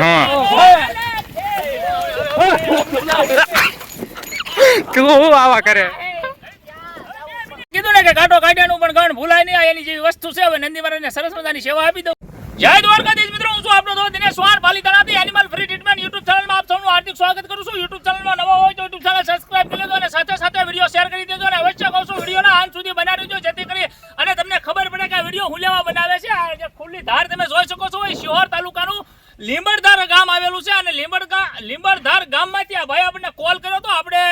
હા કેવું આવા કરે કીધું ને કે કાંટો કાઢ્યાનું પણ ગણ ભૂલાય નહીં. એની જેવી વસ્તુ છે. હવે નંદી મહારાજને સરસ મજાની સેવા આપી દઉં. જય દ્વારકાધીશ મિત્રો, હું છું આપનો દોસ્ત દિનેશ વાણ પાલીતાણાથી એનિમલ ફ્રી ટ્રીટમેન્ટ યુટ્યુબ ચેનલમાં આપ સૌનું હાર્દિક સ્વાગત કરું છું. યુટ્યુબ ચેનલમાં નવા હોય તો યુટ્યુબ ચેનલ સબસ્ક્રાઇબ કરી લેજો અને સાથે સાથે વિડીયો શેર કરી દેજો અને અવશ્ય કહું છું વિડીયોના અંત સુધી બનાવી દેજો જેથી કરી અને તમને ખબર પડે કે આ વિડીયો હું લેવા બનાવે છે. આ જે ખુલ્લી ધાર તમે જોઈ શકો છો એ શિહોર તાલુકાનું લીંબડધાર ગામ આવેલું છે અને લીંબડધાર ગામમાંથી આ ભાઈ આપણને કોલ કર્યો તો આપણે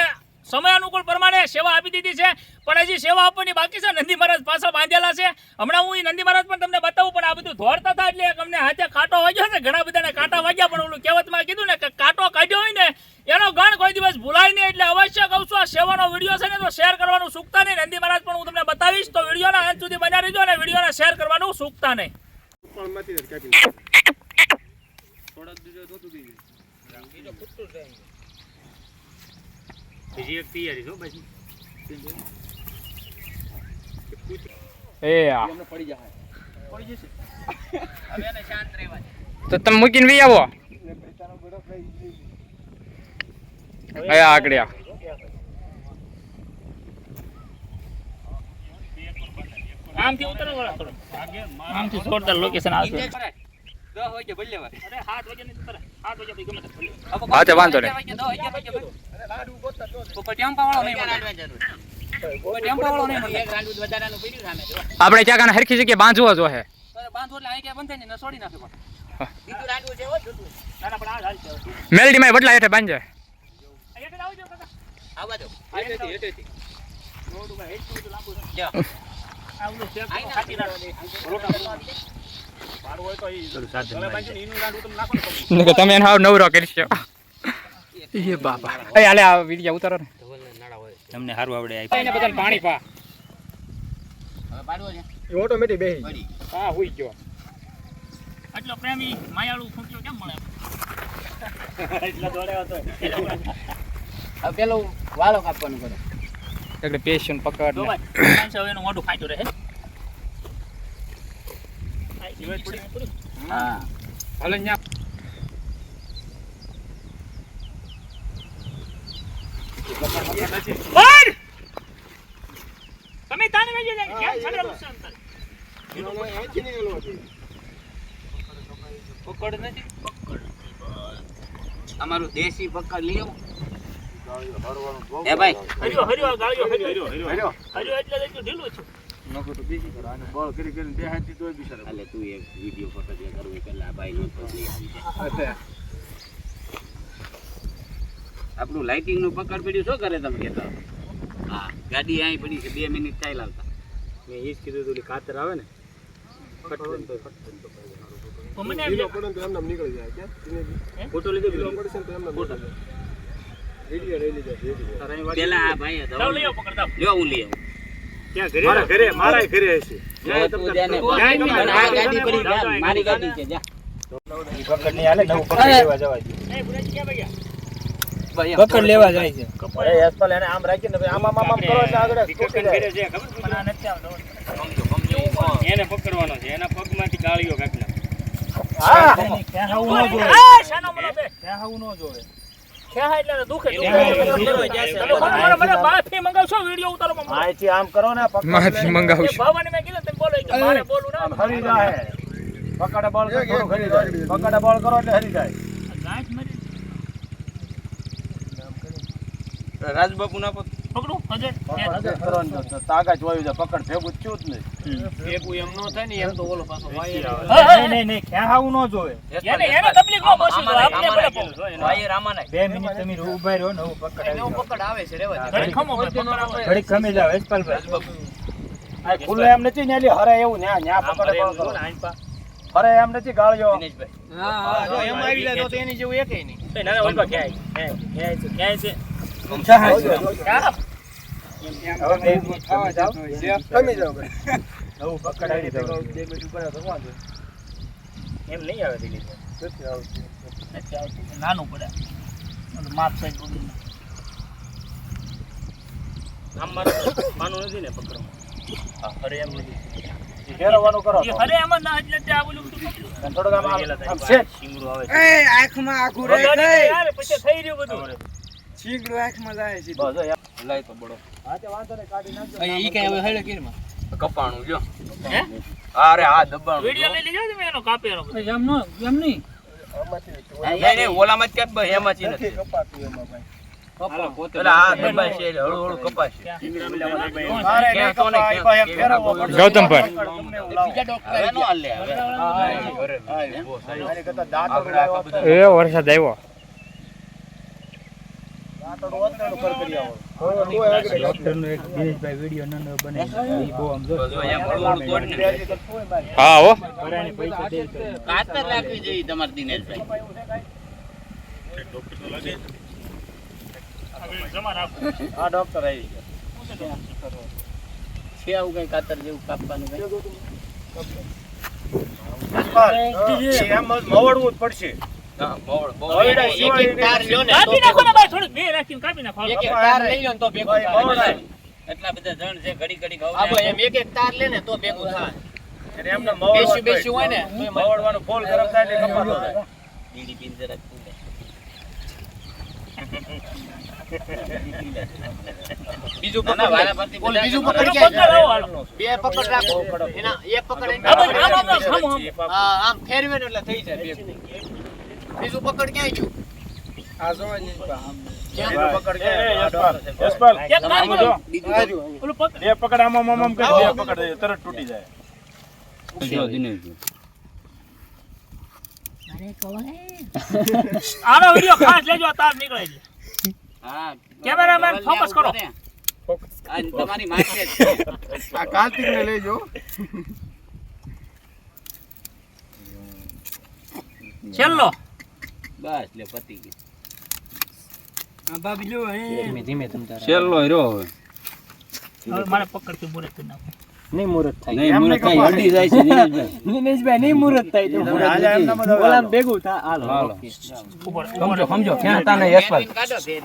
સમય અનુકૂળ પ્રમાણે સેવા આપી દીધી છે પણ હજી સેવા આપવાની બાકી છે. નંદી મહારાજ પાછળ બાંધેલા છે. હમણાં હું નંદી મહારાજ પણ તમને બતાવું પણ આ બધું ધોરતા હતા એટલે અમને હાથે કાંટો વાગ્યો છે. ઘણા બધાને કાંટા વાગ્યા પણ ઓલું કહેવતમાં કીધું ને કે કાંટો કાઢ્યો હોય ને એનો ગણ કોઈ દિવસ ભૂલાય નહીં. એટલે અવશ્ય કહું છું આ સેવાનો વિડીયો છે ને તો શેર કરવાનું ચૂકતા નહીં. નંદી મહારાજ પણ હું તમને બતાવીશ તો વિડીયોના અંત સુધી બન્યા રહેજો અને વિડીયોને શેર કરવાનું ચૂકતા નહીં. બીજી એક તૈયારી છો પછી એ આ પડી જશે હવે એને શાંત રહેવા દે. તો તમે મૂકીને વી આવો આગળ આમથી ઉતરો વાળા થોડો આમથી જોરદાર લોકેશન આવશે. 10 વાગે ભલે લેવા. અરે 7 વાગે નહીં ઉતરે. 7 વાગે ભઈ ગમે તે. હા તે વાંધો નહીં. 10 વાગે ઉપર ટેમ્પા વાળો નહીં મળે. ઉપર ટેમ્પા વાળો નહીં મળે. એક રાંડું વધારાનું પડ્યું સામે જો. આપણે ક્યાં કાને હરખી જગ્યાએ બાંધવો જો હે. બાંધો એટલે અહીં કે બંધ થાય ને છોડી નાખે પણ. બીજું રાંડું છે હો જુતું. ના પણ આ હાલ છે. મેલડીમાં બદલા હેઠે બાંધજે. હેઠે આવજો કાકા. આવવા દો. હેઠેથી. રોડ ઉપર હેઠું લાંબુ છે. જો. આવલો ચેક ખાતી રાખો. મારું હોય તો ઈ તમે બાંધીને ઈનું રાંડું તમે નાખો ને કે તમે એને હાવ નવરો કરશો. એ બાપા એ હાલે આ વિડિયો ઉતારો ને તમને સારું આવડે આ એને બધાને પાણી પા હવે પાડવો છે એ ઓટોમેટિક બેહી હા હુઈ ગયો. આટલો પ્રેમી માયાળુ ફૂંક્યો કેમ મળે એટલા દોડ્યો હતો. હવે પેલો વાળો કાપવાનું કરે એટલે પેશન્ટ પકડ તો ભાઈ 500 એનું મોઢું ફાટ્યું રહે. હા હાલે ન્યા બહાર તમે તાને વેજે જાય કેમ છડેલું છે અંતર પકડ નથી અમારું દેશી પકડ લઈ આવો એ ભાઈ હરિયો ગાળ્યો હરિયો એટલે એટલું ઢીલું છે નકો તો બીજી કર આને બોલ કરી કરીને દેહાતી તોય બિચારા એટલે તું એક વિડિયો ફોટો જે કરવું પેલા ભાઈ નો તો લઈ આવી જાય. આપણું લાઇટિંગ નું પકડ પડ્યું શું કરે તમે કહેતા? હા ગાડી અહીં પડી છે 2 મિનિટ ચાલ આવતા મેં ઈ જ કીધું તું કાતર આવે ને ફટકન તો તો મને લીલો પડે તો એમને નીકળી જાય કે ફોટો લીધો લીલો પડશે તો એમને ફોટો વિડિયો લઈ લીધો પેલા આ ભાઈ દવા લઈ આવો પકડતા લ્યો હું લઈ આવું ક્યાં ઘરે મારા ઘરે હશે આ ગાડી પડી મારી ગાડી છે જા ઈ પકડ નહીં હાલે નવું પકડ લેવા જવા દે એ બુરાજી ક્યાં ભાઈ પકડ લેવા જાય છે અરે એસપલ એને આમ રાખીને આમ કરો એટલે આગળ ઘરે છે ખબર પણ આ નથી આવતો એને પકડવાનો છે એના પગમાંથી ગાળીઓ કાઢી હા ક્યાં હાવું ન જોવે આ શાનો મને બે ક્યાં હાવું ન જોવે ક્યાં એટલે દુખે મને માફી મંગાવશો વિડિયો ઉતારો માં આથી આમ કરો ને માફી મંગાવશું. ભવાને મેં કીધું તમે બોલો કે મારે બોલવું ના હરી જાય પકડ બોલ કરો હરી જાય પકડ બોલ કરો એટલે હરી જાય ગાંઠ મરી રાજબાપુ ના પકડું હજે તાકાત જોયું છે પકડ ભેગું થયું જ નહીં ભેગું એમ નો થાય ને એમ તો ઓલો પાછો નહીં ક્યાં હાવું ન જોવે એને તકલીફ નો પહોંચી દો આપણે ભલે ભાઈ રામાના 2 મિનિટ તમે ઊભા રહ્યો ને પકડ પકડ આવે છે રેવા ઘડી ખમો ઘડી ખમી જાવ એસપાલભાઈ આ ખુલ્લે એમ નથી ને એલી હરે એવું ન્યા પકડ બોલ કરો હરે એમ નથી ગાળ્યો હા જો એમ આવી જાય તો એની જેવું એકેય નહીં ના ના ઓલકો ક્યાંય છે હવે ખાવા જાવ કમી જાવ નવું પકડાઈ દે 2 મિનિટ ઉપર તો વાંધો એમ નહીં આવે દીદી નથી આવતું નાનું પડે માપ સાઈઝ આમ મારું માનું નથી ને પકડો ઈ ફેરવવાનું કરો એ હરે એમાં ના એટલે તે આ બોલું બધું પકડ્યું. અને થોડુંક આમ સેટ આંખમાં આખું રહે વગાડી દે કઈ યાર, પછી થઈ રહ્યું બધું. છીગડું આંખમાં જાય છે બસ જો યાર. લાય તો બડો હા તે વાંધો નહીં, કાઢી નાખજો. ઈ કઈ હવે હેડે કેરમાં કપાણું જો હે? અરે આ દબાણું વિડીયો લઈ લેજો તમે એનો કાપેલો બધો. આમાંથી નહીં ઓલામાં જ કાપ બસ એમાંથી નથી નથી કપાતું એમાં ભાઈ. એટલે આ દબાય છે હળુ હળુ કપાશે અરે નહીં ક્યાં તો નહીં, કપાય, ભાઈ, એમ ફેરવવો પડશે. ગૌતમભાઈ. ગમે એવું લાવો. હવે નો હાલે હવે હા, આની કરતાં દાંતરડું લાવો તો એ વરસાદ આવ્યો દાંતરડું હોત ને એનું કરકરી આવો. તો જો એમ હળુ હળુ તોડ ને ત્યાંથી તો કોઈ બારી. હા હો કાતર રાખવી જોઈએ તમારે દિનેશભાઈ. જમા રાખો. હા, ડોક્ટર આવી ગયા. છે આવું કઈ કાતર જેવું કાપવાનું કઈ? યશપાલ, એમ જ મવડવું જ પડશે. હા બોળ બોળ હવે એક એક તાર લ્યો ને કાપી નાખો ને ભાઈ, થોડુંક બે રાખીને કાપી નાખો. એક એક તાર લઈ લ્યો ને તો ભેગું ભાઈ, થાય. મવડાય. એટલા બધા જણ છે ઘડી ઘડી ઘઉં આ ભાઈ, એમ એક એક તાર લે ને તો ભેગું થાય. અને એમને મવડવું જ બેસ્યું હોય ને પડશે. મવડવાનું ફૂલ ગરમ થાય એટલે કપાતો થાય. બીડી પીને જરાક ફૂલે. બીજું ના, ના, વારા ફરતી બોલ, બધા બીજું પકડ પકડ ક્યાં છે? લાવો હાલો. બે પકડ રાખો એના એક પકડ એને આમ, પકડ. આમ, આમ, આમ, આમ. હા, આમ ફેરવે ને એટલે થઈ જાય ભેગું. બીજું પકડ ક્યાં ગયું? આ જો ને બીજું પકડ કે આ ડોક્ટર છે. યશપાલ, એક કામ કરો. બીજું ઓલું પકડ. બે પકડ આમ આમ આમ કરી બે પકડ તરત તૂટી જાય. આનો વિડિયો ખાસ લેજો, આ તાર નીકળે છે. હા, કેમેરામેન ફોકસ કરો. આ તમારી માથે જ. આ કાર્તિકને લેજો છેલ્લો. બસ લે પતી ગયું. આ ભાભી લો છેલ્લો રહ્યો હવે હવે મારે પકડથી બોલે કરી નાખો. નહીં મુરત થાય હલ્દી જાય છે દિનેશભાઈ નહીં મુરત થાય તો હાલે એમને બધા ઓલામ ભેગું થા હાલો ઉપર, સમજો ઉપર. સમજો ક્યાં તાને યશપાલ ફેરવીને કાઢો ફેર.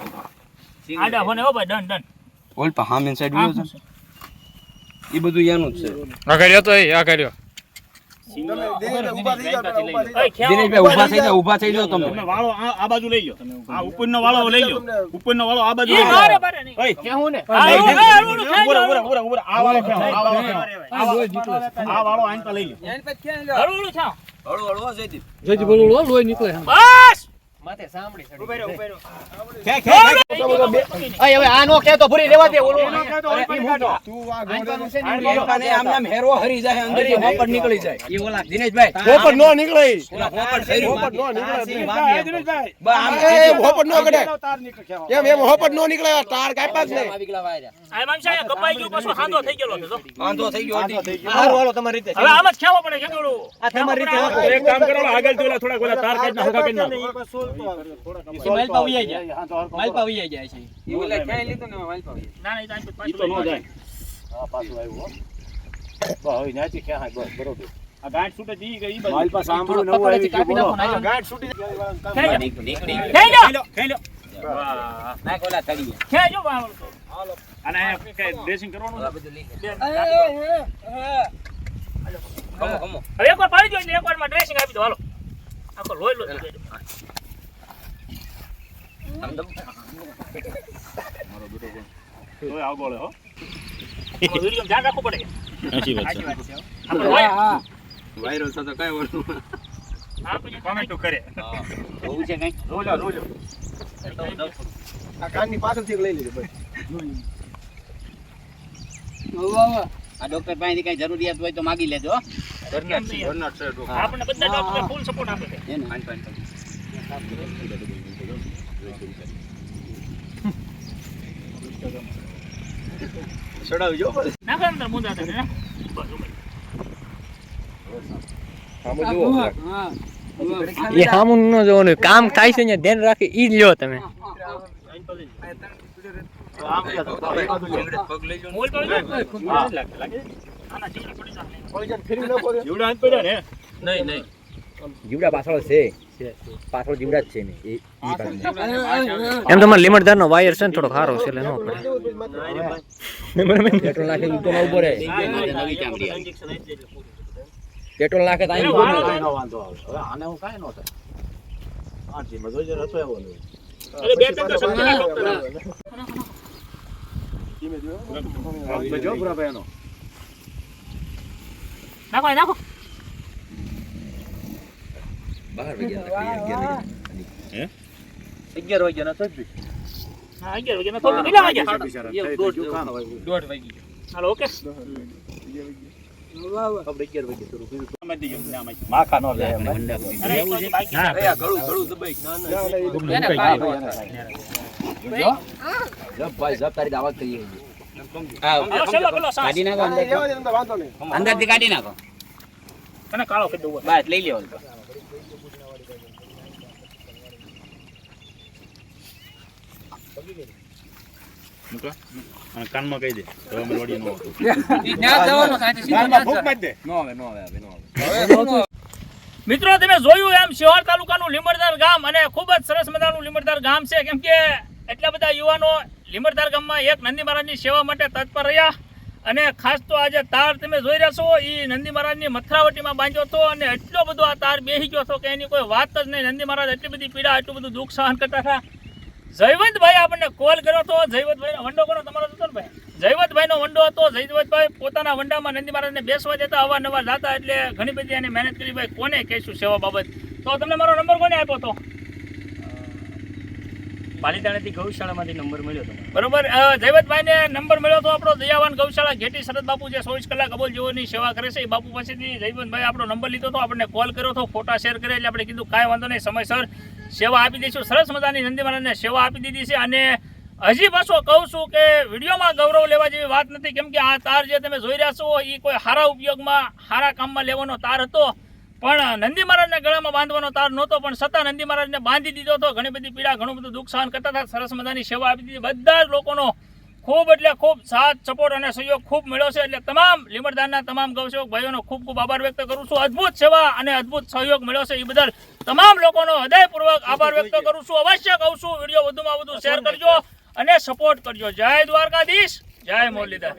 આડા ફોને હો ભાઈ, ડન ડન. ઓલ પા હામેન સાઈડ વ્યૂ છે ઈ બધું એનું જ છે આ કર્યો તો આ કર્યો ઊભા થઈ જાઓ, ઊભા થઈ જાઓ. ઓય, ખેવો. દિનેશભાઈ ઊભા થઈ જાઓ તમે વાળો આ બાજુ લઈ લો. આ ઉપરનો વાળો લઈ લો. ઉપરનો વાળો આ બાજુ એ લઈ લો. મારે બારે નહીં. ઓય, કેવું ને? આ ઓલું, આ ઓલું ખેંચો. આ વાળો ખેંચો, આ વાળો ખેંચો. આ વાળો આઈને તો લઈ લો. હળવું હળવું થાવ. હળુ હળુ જયદીપ બસ. માથે સાંભળી ચડી. ઉભા રહો, ઉભા રહો. અય હવે આ નો ખેતો ભૂરી રેવા દે ઓલું. એનો ખેંચો, ઓય પણ કાઢો. આંકવાનું છે ને આ ઈ વાળો આમ નામ હેરો હરી જાય અંદર થી હોપર નીકળી જાય ઈ ઓલા દિનેશભાઈ પોપટ નો નીકળે ઓલા હોપર થઈ પોપટ નો નીકળે દિનેશભાઈ, દિનેશભાઈ. બા આમ એ પોપટ નો કડે તાર નીકળ ખેંચો. એમ હોપટ નો નીકળે તાર કાપ્યા જ નહીં આવી ગલા વાયરા. આ મામ સાહેબ કપાઈ ગયું, પાછો હાંધો થઈ ગયેલો છે જો. વાંધો થઈ ગયો આંધો થઈ ગયો. હારું હાલો તમારી રીતે હવે આમ જ ખેવો પડે કે ઓલું. આ તમારી રીતે ખેવો રાખો. પડે. એક કામ કરો, આગળ જોલા થોડા ગોલા તાર કાઢ નાખો, કાઢી નાખો. માલ પાવી જાય હા, તો હરખો માલ પાવી જાય છે ઈ ઓલા ક્યાં લીધો ને માલ પાવી ના ના, ઈ તો આમ ઈ પાછું તો નો લઈ જાય. હા, પાછું આવ્યું હો. બસ હવે ન્યાથી ક્યાં હાય, બસ બરોબર. આ ગાંઠ છૂટે જી ગઈ ઈ બાજુ. મારી પાસે સાંભળ્યું નવું આવી ગયું, બોલો. હા, ગાંઠ છૂટી જાય. ખેંચો. નીકળી ખેંચો. ખેંચો. નાખ ઓલા તળીએ. ખેંચો બાવળ તો. અને અહીંયા કઈ ડ્રેસિંગ કરવાનું ઓલા બધું લઈ લે. કમો કમો હવે એકવાર પાડી દો એટલે એકવારમાં ડ્રેસિંગ આપી દો હાલો. આખો લોહી લોહી થઈ જાય. આમ દમ તોય આવ બોલે હો. વિડીયો ધ્યાન રાખવું પડે. સાચી વાત છે. આપણે હોય. વાયરલ થતો કઈ વળતું આ પછી કોમેન્ટ કરે. જોવું છે કઈ? રોજો રોજો. આ કાનની પાછળથી લઈ લેજો ભાઈ આ ડોક્ટર પાસેથી કઈ જરૂરિયાત હોય તો માગી લેજો હો. ઘરના છે આપણને બધા ડોક્ટર ફૂલ સપોર્ટ આપે છે. હે ને? પાણી પાણી ચડાવી જો. નાખો અંદર મુંદા તને ના. બસ ઉપર. એ હામું ન જોવાનું કામ થાય છે ને ધ્યાન રાખી ઈ લ્યો તમે મોલ તો લાગે. આના જીવડા પડી જાય. જીવડા હાથ પડ્યા ને. નહીં નહીં જીવડા પાછળ છે પાછળ જીવડા જ છે ને એ એમ તમારે લીમડદાર નો વાયર છે ને થોડો ખારો છે એટલે નો પડે પેટ્રોલ નાખે ઊંચો ના ઉભો રહે પેટ્રોલ નાખે તો અહીં કાંઈ નો વાંધો આવે હવે આને હું કાંઈ નો થાય આજી માં જોઈજો રસો એવો નહીં અરે બે ત્રણ તો શક્તિ નાખો જો પૂરા ભાઈનો નાખો નાખો બહાર ગયા 11 વાગ્યા ના થઈ હા 11 વાગ્યા તો કેટલા વાગ્યા દોઢ વાગી હાલો ઓકે માખા નો લે અરે ગળું દબાઈ જબ ભાઈ જબ તારી દાવત થઈ ગઈ હાલો ચલો પેલો સાસ કાઢી નાખો વાંધો નહીં અંદરથી કાઢી નાખો તને કાળો કરી દઉં બસ લઈ લેવાનું કાનમાં કહી દે હવે અમે લોડી નો મિત્રો તમે જોયું એમ શિહોર તાલુકાનું લીમડદાર ગામ અને ખૂબ જ સરસ મજાનું લીમડદાર ગામ છે કેમ કે એટલા બધા યુવાનો લીમડદાર ગામમાં એક નંદી મહારાજની સેવા માટે તત્પર રહ્યા અને ખાસ તો આજે તાર તમે જોઈ રહ્યા છો એ નંદી મહારાજની મથરાવટીમાં બાંધ્યો હતો અને એટલો બધો આ તાર બેસી ગયો હતો કે એની કોઈ વાત જ નહીં. નંદી મહારાજ એટલી બધી પીડા એટલું બધું દુઃખ સહન કરતા હતા. જયવંતભાઈ આપણને કોલ કર્યો હતો. જયવંતભાઈનો વંડો કોનો તમારો હતો ને ભાઈ? જયવંતભાઈનો વંડો હતો. જયવંતભાઈ પોતાના વંડામાં નંદી મહારાજને બેસવા દેતા અવારનવાર જાતા એટલે ઘણી બધી એને મહેનત કરી. ભાઈ કોને કહીશું સેવા બાબત? તો તમને મારો નંબર કોને આપ્યો હતો? પાલીતાણાથી ગૌશાળામાંથી નંબર મળ્યો હતો. બરોબર. જયવંતભાઈને નંબર મળ્યો હતો આપણો દયાવાન ગૌશાળા ઘેટી શરદ બાપુ જે 24 કલાક અબોલ જેઓની સેવા કરે છે એ બાપુ પાસેથી જયવંતભાઈ આપણો નંબર લીધો હતો. આપણને કોલ કર્યો હતો, ફોટા શેર કર્યા એટલે આપણે કીધું કાંઈ વાંધો નહીં, સમયસર સેવા આપી દઈશું. સરસ મજાની નંદી મહારાજને સેવા આપી દીધી છે. અને હજી પાછો કહું છું કે વિડીયોમાં ગૌરવ લેવા જેવી વાત નથી, કેમ કે આ તાર જે તમે જોઈ રહ્યા છો એ કોઈ સારા ઉપયોગમાં સારા કામમાં લેવાનો તાર હતો, પણ નંદી મહારાજને ગળામાં બાંધવાનો તાર નહોતો, પણ છતાં નંદી મહારાજને બાંધી દીધો હતો. ઘણી બધી પીડા, ઘણું બધું દુઃખ સહન કરતા હતા. સરસ મજાની સેવા આપી દીધી. બધા જ લોકોનો ખૂબ એટલે ખૂબ સાથ, સપોર્ટ અને સહયોગ ખૂબ મળ્યો છે. એટલે તમામ લીમડદારના તમામ ગૌસેવક ભાઈઓનો ખૂબ ખૂબ આભાર વ્યક્ત કરું છું. અદ્ભુત સેવા અને અદ્ભુત સહયોગ મળ્યો છે એ બદલ તમામ લોકોનો હૃદયપૂર્વક આભાર વ્યક્ત કરું છું. અવશ્ય કહું છું વિડીયો વધુમાં વધુ શેર કરજો અને સપોર્ટ કરજો. જય દ્વારકાધીશ, જય મુરલીધર.